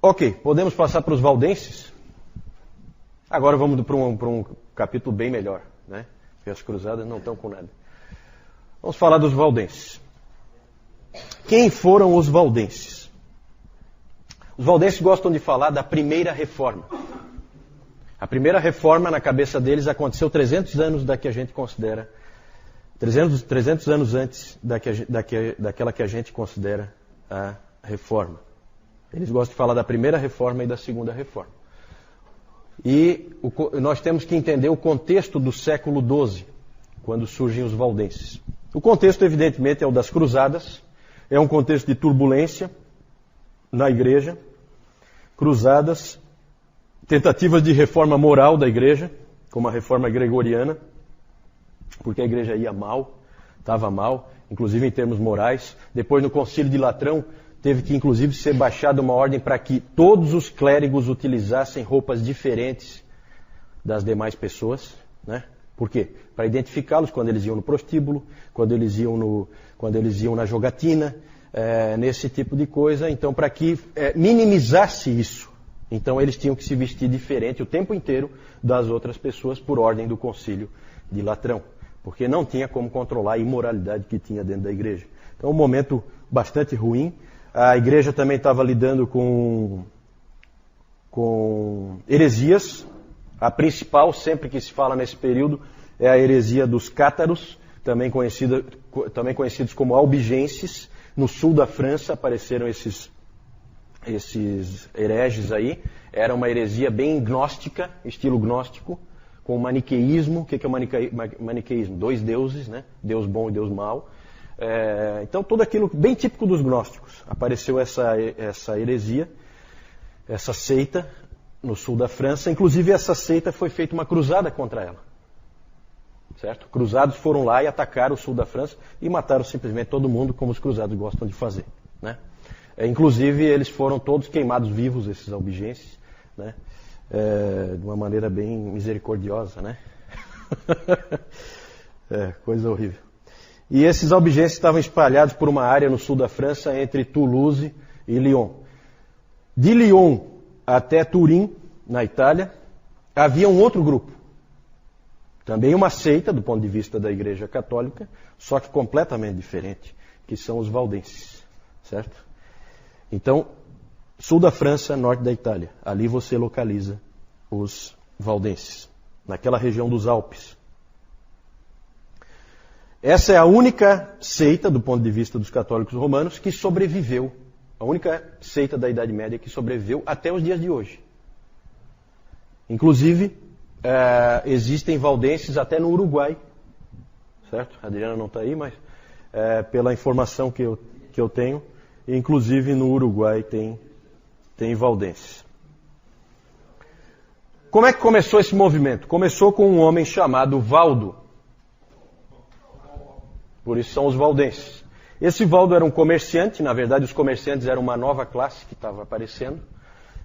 Ok, podemos passar para os valdenses? Agora vamos para um capítulo bem melhor, né? Porque as cruzadas não estão com nada. Vamos falar dos valdenses. Quem foram os valdenses? Os valdenses gostam de falar da primeira reforma. A primeira reforma, na cabeça deles, aconteceu 300 anos da que a gente considera, 300 anos antes daquela que a gente considera a reforma. Eles gostam de falar da primeira reforma e da segunda reforma. E nós temos que entender o contexto do século XII, quando surgem os valdenses. O contexto, evidentemente, é o das cruzadas, é um contexto de turbulência na igreja, cruzadas, tentativas de reforma moral da igreja, como a reforma gregoriana, porque a igreja ia mal, estava mal, inclusive em termos morais. Depois, no Concílio de Latrão, teve que, inclusive, ser baixada uma ordem para que todos os clérigos utilizassem roupas diferentes das demais pessoas, né? Por quê? Para identificá-los quando eles iam no prostíbulo, quando eles iam na jogatina, nesse tipo de coisa. Então, para que minimizasse isso, então eles tinham que se vestir diferente o tempo inteiro das outras pessoas por ordem do Concílio de Latrão, porque não tinha como controlar a imoralidade que tinha dentro da igreja. Então, um momento bastante ruim. A igreja também estava lidando com heresias. A principal, sempre que se fala nesse período, é a heresia dos cátaros, também conhecidos como albigenses. No sul da França apareceram esses hereges aí. Era uma heresia bem gnóstica, estilo gnóstico, com o maniqueísmo. O que é o maniqueísmo? Dois deuses, né? Deus bom e Deus mau. Então, tudo aquilo bem típico dos gnósticos. Apareceu essa heresia, essa seita no sul da França. Inclusive, essa seita foi feita uma cruzada contra ela. Certo? Cruzados foram lá e atacaram o sul da França e mataram simplesmente todo mundo, como os cruzados gostam de fazer, né? Inclusive, eles foram todos queimados vivos, esses albigenses, né? De uma maneira bem misericordiosa, né? Coisa horrível. E esses albigenses estavam espalhados por uma área no sul da França, entre Toulouse e Lyon. De Lyon até Turim, na Itália, havia um outro grupo. Também uma seita, do ponto de vista da Igreja Católica, só que completamente diferente, que são os valdenses. Certo? Então, sul da França, norte da Itália. Ali você localiza os valdenses, naquela região dos Alpes. Essa é a única seita, do ponto de vista dos católicos romanos, que sobreviveu. A única seita da Idade Média que sobreviveu até os dias de hoje. Inclusive, existem valdenses até no Uruguai. Certo? A Adriana não está aí, mas pela informação que eu tenho, inclusive no Uruguai tem valdenses. Como é que começou esse movimento? Começou com um homem chamado Valdo. Por isso são os valdenses. Esse Valdo era um comerciante. Na verdade, os comerciantes eram uma nova classe que estava aparecendo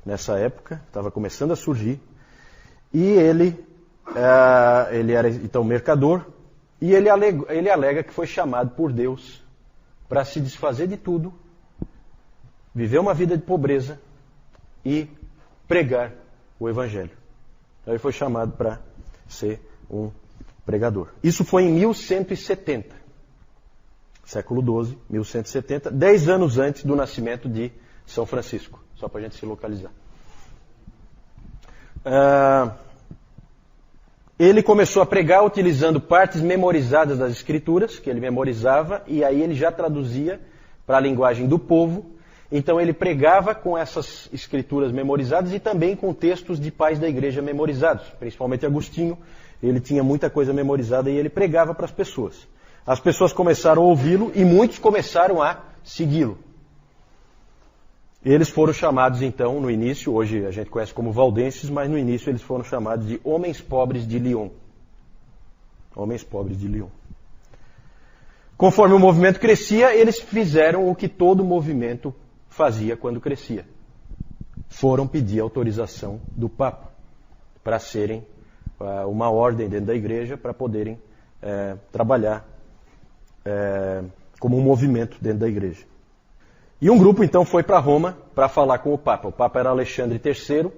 nessa época, estava começando a surgir. E ele era então mercador, e ele alega que foi chamado por Deus para se desfazer de tudo, viver uma vida de pobreza e pregar o Evangelho. Então ele foi chamado para ser um pregador. Isso foi em 1170. Século XII, 1170, 10 anos antes do nascimento de São Francisco, só para a gente se localizar. Ele começou a pregar utilizando partes memorizadas das Escrituras, que ele memorizava, e aí ele já traduzia para a linguagem do povo. Então ele pregava com essas Escrituras memorizadas e também com textos de pais da igreja memorizados, principalmente Agostinho. Ele tinha muita coisa memorizada e ele pregava para as pessoas. As pessoas começaram a ouvi-lo e muitos começaram a segui-lo. Eles foram chamados, então, no início, hoje a gente conhece como valdenses, mas no início eles foram chamados de homens pobres de Lyon. Homens pobres de Lyon. Conforme o movimento crescia, eles fizeram o que todo movimento fazia quando crescia. Foram pedir autorização do Papa para serem uma ordem dentro da igreja, para poderem trabalhar como um movimento dentro da igreja. E um grupo então foi para Roma para falar com o Papa. O Papa era Alexandre III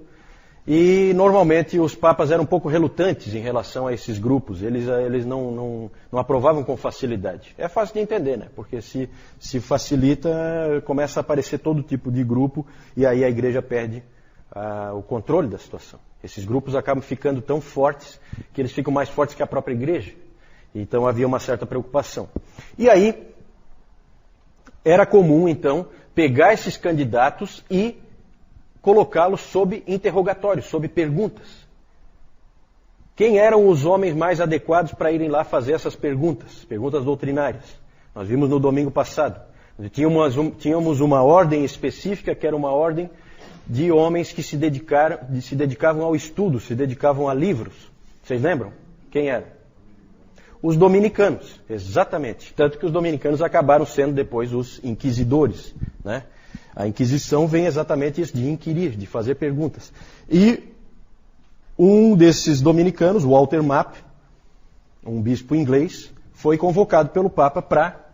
e normalmente os papas eram um pouco relutantes em relação a esses grupos. Eles não aprovavam com facilidade. É fácil de entender, né? Porque se facilita, começa a aparecer todo tipo de grupo e aí a igreja perde o controle da situação. Esses grupos acabam ficando tão fortes que eles ficam mais fortes que a própria igreja. Então havia uma certa preocupação. E aí era comum então pegar esses candidatos e colocá-los sob interrogatório, sob perguntas. Quem eram os homens mais adequados para irem lá fazer essas perguntas? Perguntas doutrinárias. Nós vimos no domingo passado. Tínhamos uma ordem específica, que era uma ordem de homens que se dedicavam ao estudo, se dedicavam a livros. Vocês lembram? Quem eram? Os dominicanos, exatamente. Tanto que os dominicanos acabaram sendo depois os inquisidores, né? A Inquisição vem exatamente isso, de inquirir, de fazer perguntas. E um desses dominicanos, Walter Map, um bispo inglês, foi convocado pelo Papa para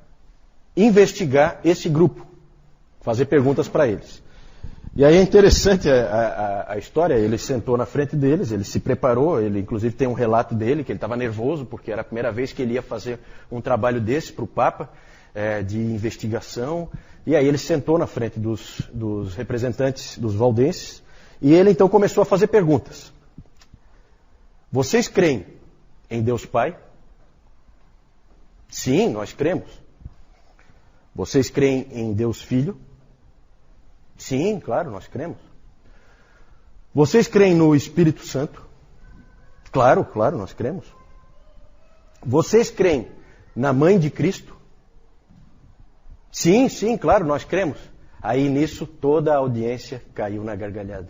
investigar esse grupo, fazer perguntas para eles. E aí é interessante a história, ele sentou na frente deles, ele se preparou, ele inclusive tem um relato dele, que ele estava nervoso, porque era a primeira vez que ele ia fazer um trabalho desse para o Papa, de investigação. E aí ele sentou na frente dos representantes dos valdenses e ele então começou a fazer perguntas. Vocês creem em Deus Pai? Sim, nós cremos. Vocês creem em Deus Filho? Sim, claro, nós cremos. Vocês creem no Espírito Santo? Claro, nós cremos. Vocês creem na Mãe de Cristo? Sim, claro, nós cremos. Aí nisso toda a audiência caiu na gargalhada.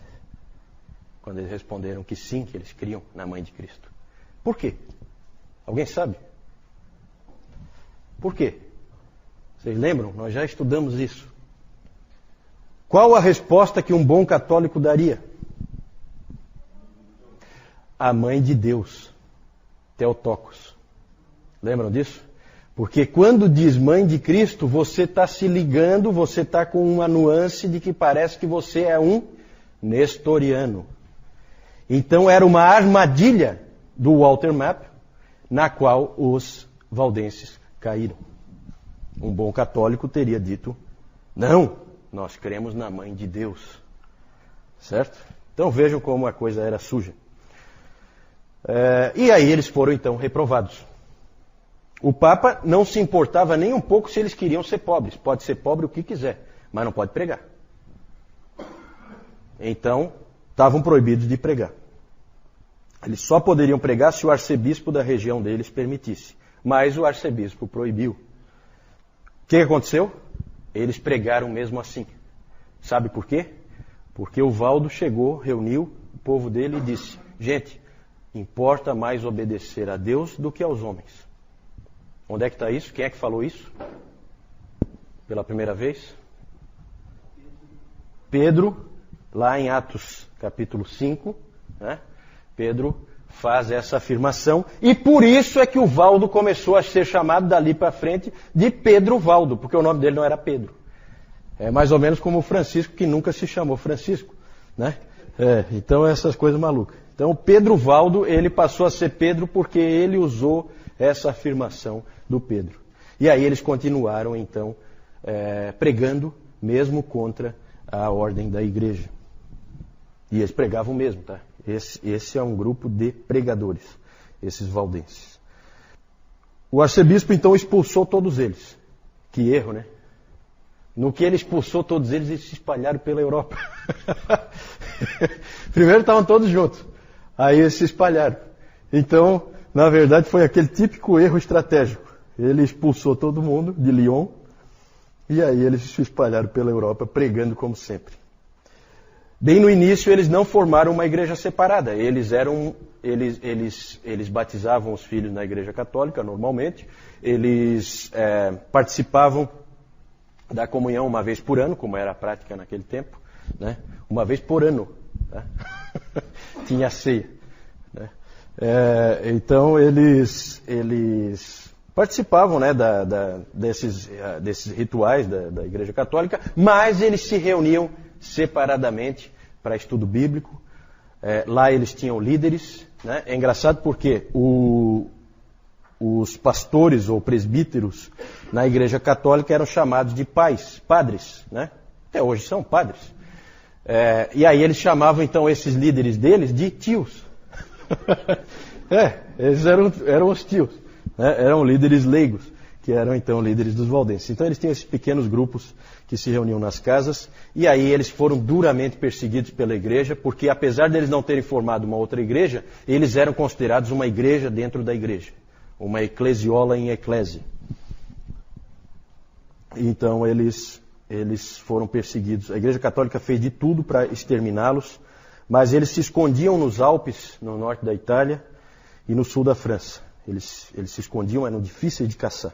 Quando eles responderam que sim, que eles criam na Mãe de Cristo. Por quê? Alguém sabe? Por quê? Vocês lembram? Nós já estudamos isso. Qual a resposta que um bom católico daria? A Mãe de Deus, Theotokos. Lembram disso? Porque quando diz Mãe de Cristo, você está se ligando, você está com uma nuance de que parece que você é um nestoriano. Então era uma armadilha do Walter Map, na qual os valdenses caíram. Um bom católico teria dito, não, nós cremos na Mãe de Deus. Certo? Então vejam como a coisa era suja. E aí eles foram então reprovados. O Papa não se importava nem um pouco se eles queriam ser pobres. Pode ser pobre o que quiser, mas não pode pregar. Então, estavam proibidos de pregar. Eles só poderiam pregar se o arcebispo da região deles permitisse. Mas o arcebispo proibiu. O que aconteceu? Eles pregaram mesmo assim. Sabe por quê? Porque o Valdo chegou, reuniu o povo dele e disse, gente, importa mais obedecer a Deus do que aos homens. Onde é que está isso? Quem é que falou isso? Pela primeira vez? Pedro, lá em Atos capítulo 5, né? Pedro faz essa afirmação e por isso é que o Valdo começou a ser chamado dali para frente de Pedro Valdo, porque o nome dele não era Pedro. É mais ou menos como o Francisco, que nunca se chamou Francisco, né? Então essas coisas malucas. Então Pedro Valdo, ele passou a ser Pedro porque ele usou essa afirmação do Pedro. E aí eles continuaram então pregando mesmo contra a ordem da igreja. E eles pregavam mesmo, tá? Esse é um grupo de pregadores, esses valdenses. O arcebispo então expulsou todos eles. Que erro, né? No que ele expulsou todos eles, eles se espalharam pela Europa. Primeiro estavam todos juntos, aí eles se espalharam. Então, na verdade, foi aquele típico erro estratégico. Ele expulsou todo mundo de Lyon, e aí eles se espalharam pela Europa, pregando como sempre. Bem no início, eles não formaram uma igreja separada. Eles batizavam os filhos na igreja católica, normalmente. Eles participavam da comunhão uma vez por ano, como era a prática naquele tempo, né? Uma vez por ano, né? Tinha ceia, né? Então eles participavam, né, desses rituais da Igreja Católica, mas eles se reuniam separadamente para estudo bíblico. Lá eles tinham líderes. Né? É engraçado porque os pastores ou presbíteros na Igreja Católica eram chamados de padres. Né? Até hoje são padres. E aí eles chamavam então esses líderes deles de tios. Eles eram os tios. Né? Eram líderes leigos, que eram então líderes dos valdenses. Então eles tinham esses pequenos grupos que se reuniam nas casas, e aí eles foram duramente perseguidos pela igreja, porque apesar deles não terem formado uma outra igreja, eles eram considerados uma igreja dentro da igreja, uma eclesiola em eclésia. Então eles foram perseguidos. A Igreja Católica fez de tudo para exterminá-los, mas eles se escondiam nos Alpes, no norte da Itália, e no sul da França. Eles se escondiam, eram difíceis de caçar.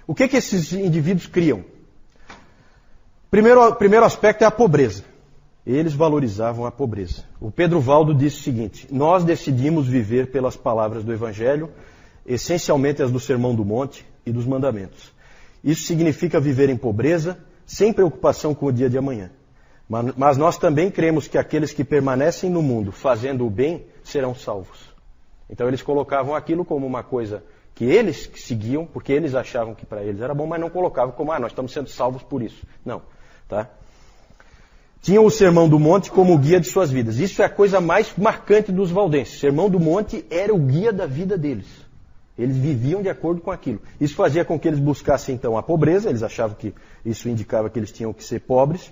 O que esses indivíduos criam? Primeiro aspecto é a pobreza. Eles valorizavam a pobreza. O Pedro Valdo disse o seguinte: nós decidimos viver pelas palavras do Evangelho, essencialmente as do Sermão do Monte e dos Mandamentos. Isso significa viver em pobreza, sem preocupação com o dia de amanhã. Mas nós também cremos que aqueles que permanecem no mundo fazendo o bem serão salvos. Então eles colocavam aquilo como uma coisa que eles seguiam, porque eles achavam que para eles era bom, mas não colocavam como, nós estamos sendo salvos por isso. Não. Tá? Tinham o Sermão do Monte como o guia de suas vidas. Isso é a coisa mais marcante dos valdenses. O Sermão do Monte era o guia da vida deles. Eles viviam de acordo com aquilo. Isso fazia com que eles buscassem então a pobreza, eles achavam que isso indicava que eles tinham que ser pobres.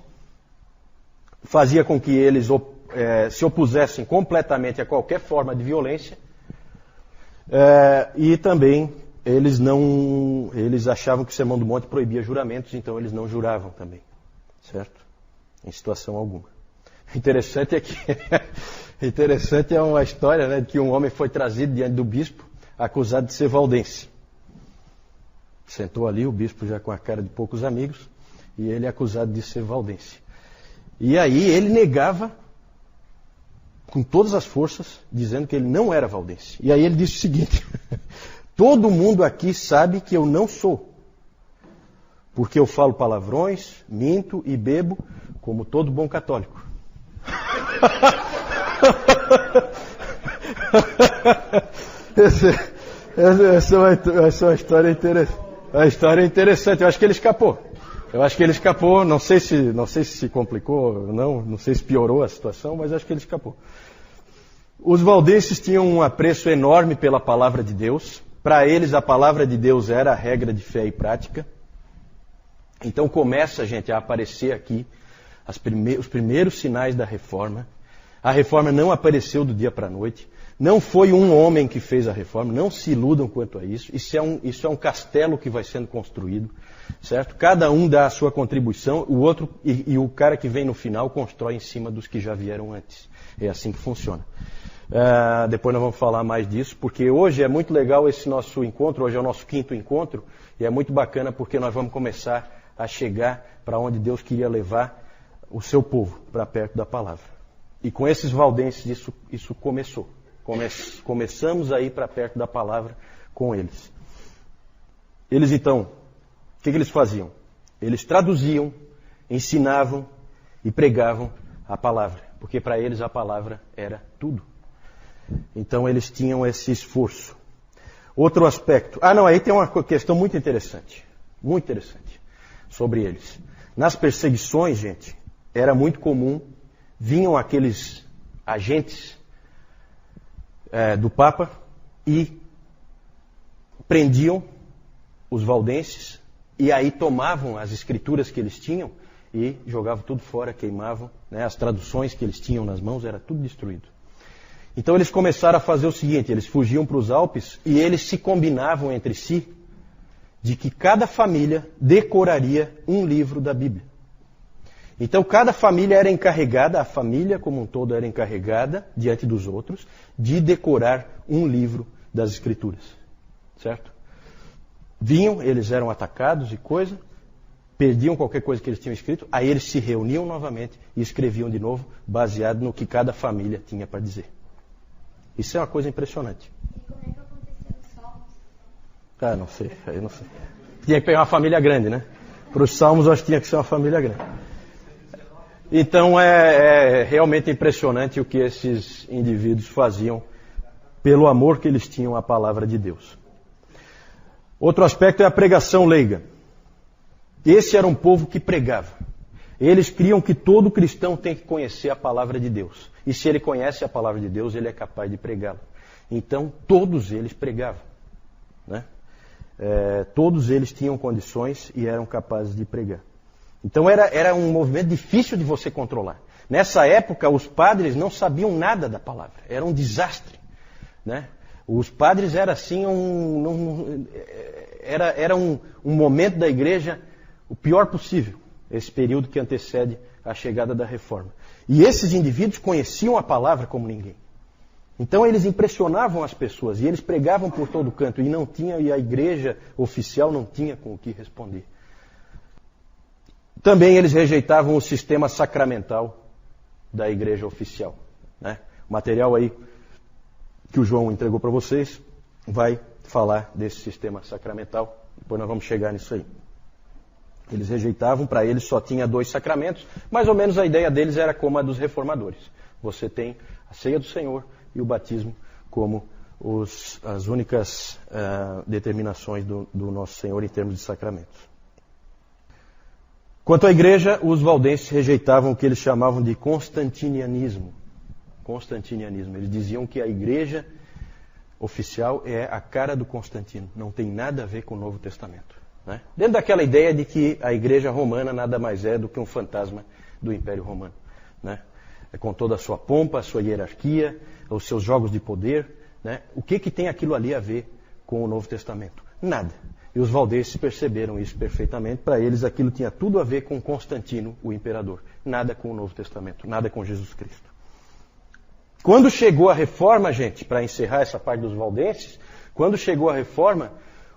Fazia com que eles se opusessem completamente a qualquer forma de violência. E também eles achavam que o Sermão do Monte proibia juramentos, então eles não juravam também. Certo? Em situação alguma. Interessante é uma história, né, de que um homem foi trazido diante do bispo, acusado de ser valdense. Sentou ali, o bispo já com a cara de poucos amigos, e ele é acusado de ser valdense. E aí ele negava com todas as forças, dizendo que ele não era valdense. E aí ele disse o seguinte: todo mundo aqui sabe que eu não sou. Porque eu falo palavrões, minto e bebo, como todo bom católico. Essa é uma história interessante. A história é interessante. Eu acho que ele escapou. Não sei se complicou ou não sei se piorou a situação, mas acho que ele escapou. Os valdenses tinham um apreço enorme pela palavra de Deus. Para eles, a palavra de Deus era a regra de fé e prática. Então começa, gente, a aparecer aqui os primeiros sinais da reforma. A reforma não apareceu do dia para a noite. Não foi um homem que fez a reforma. Não se iludam quanto a isso. Isso é um castelo que vai sendo construído. Certo? Cada um dá a sua contribuição. O outro e o cara que vem no final constrói em cima dos que já vieram antes. É assim que funciona. Depois nós vamos falar mais disso, porque hoje é muito legal esse nosso encontro. Hoje é o nosso 5º encontro. E é muito bacana porque nós vamos começar a chegar para onde Deus queria levar o seu povo, para perto da palavra. E com esses valdenses isso começou. Começamos a ir para perto da palavra com eles. Eles então, o que eles faziam? Eles traduziam, ensinavam e pregavam a palavra, porque para eles a palavra era tudo. Então eles tinham esse esforço. Outro aspecto. Aí tem uma questão muito interessante sobre eles. Nas perseguições, gente, era muito comum, vinham aqueles agentes do Papa e prendiam os valdenses e aí tomavam as escrituras que eles tinham e jogavam tudo fora, queimavam, né? As traduções que eles tinham nas mãos, era tudo destruído. Então eles começaram a fazer o seguinte: eles fugiam para os Alpes e eles se combinavam entre si de que cada família decoraria um livro da Bíblia. Então cada família era encarregada, a família como um todo era encarregada, diante dos outros, de decorar um livro das Escrituras. Certo? Vinham, eles eram atacados e coisa, perdiam qualquer coisa que eles tinham escrito, aí eles se reuniam novamente e escreviam de novo, baseado no que cada família tinha para dizer. Isso é uma coisa impressionante. E como é que aconteceu os salmos? Ah, não sei, aí não sei. Tinha que pegar uma família grande, né? Para os salmos, eu acho que tinha que ser uma família grande. Então é realmente impressionante o que esses indivíduos faziam pelo amor que eles tinham à palavra de Deus. Outro aspecto é a pregação leiga. Esse era um povo que pregava. Eles criam que todo cristão tem que conhecer a palavra de Deus. E se ele conhece a palavra de Deus, ele é capaz de pregá-la. Então, todos eles pregavam, né? Todos eles tinham condições e eram capazes de pregar. Então, era um movimento difícil de você controlar. Nessa época, os padres não sabiam nada da palavra. Era um desastre, né? Os padres era assim, era um momento da igreja o pior possível, esse período que antecede a chegada da reforma. E esses indivíduos conheciam a palavra como ninguém. Então eles impressionavam as pessoas e eles pregavam por todo canto e a igreja oficial não tinha com o que responder. Também eles rejeitavam o sistema sacramental da igreja oficial, né? O material aí que o João entregou para vocês vai falar desse sistema sacramental. Depois nós vamos chegar nisso aí. Eles rejeitavam, para eles só tinha 2 sacramentos. Mais ou menos a ideia deles era como a dos reformadores. Você tem a ceia do Senhor e o batismo como as únicas determinações do nosso Senhor em termos de sacramentos. Quanto à igreja, os valdenses rejeitavam o que eles chamavam de constantinianismo. Constantinianismo. Eles diziam que a igreja oficial é a cara do Constantino. Não tem nada a ver com o Novo Testamento, né? Dentro daquela ideia de que a igreja romana nada mais é do que um fantasma do Império Romano, né? Com toda a sua pompa, a sua hierarquia, os seus jogos de poder, né? O que tem aquilo ali a ver com o Novo Testamento? Nada. E os valdenses perceberam isso perfeitamente. Para eles aquilo tinha tudo a ver com Constantino, o imperador. Nada com o Novo Testamento, nada com Jesus Cristo. Quando chegou a reforma, gente, para encerrar essa parte dos valdenses, quando chegou a reforma,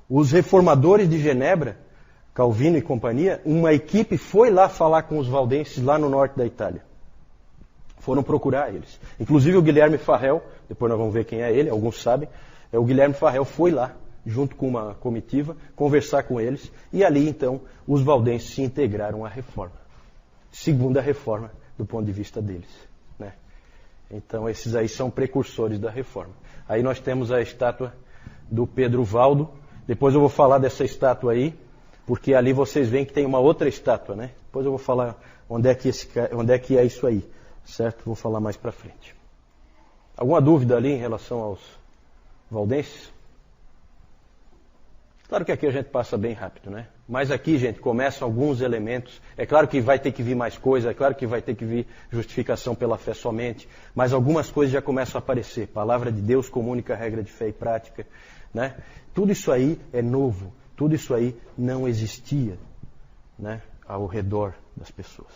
os reformadores de Genebra, Calvino e companhia, uma equipe foi lá falar com os valdenses lá no norte da Itália. Foram procurar eles. Inclusive o Guilherme Farrell, depois nós vamos ver quem é ele, alguns sabem, o Guilherme Farrell foi lá, junto com uma comitiva, conversar com eles, e ali então os valdenses se integraram à reforma. Segunda reforma, do ponto de vista deles, né? Então esses aí são precursores da reforma. Aí nós temos a estátua do Pedro Valdo. Depois eu vou falar dessa estátua aí, porque ali vocês veem que tem uma outra estátua, né? Depois eu vou falar onde é que é isso aí, certo? Vou falar mais para frente. Alguma dúvida ali em relação aos valdenses? Claro que aqui a gente passa bem rápido, né? Mas aqui, gente, começam alguns elementos. É claro que vai ter que vir mais coisa, é claro que vai ter que vir justificação pela fé somente, mas algumas coisas já começam a aparecer. Palavra de Deus como única regra de fé e prática, né? Tudo isso aí é novo, tudo isso aí não existia, né, ao redor das pessoas.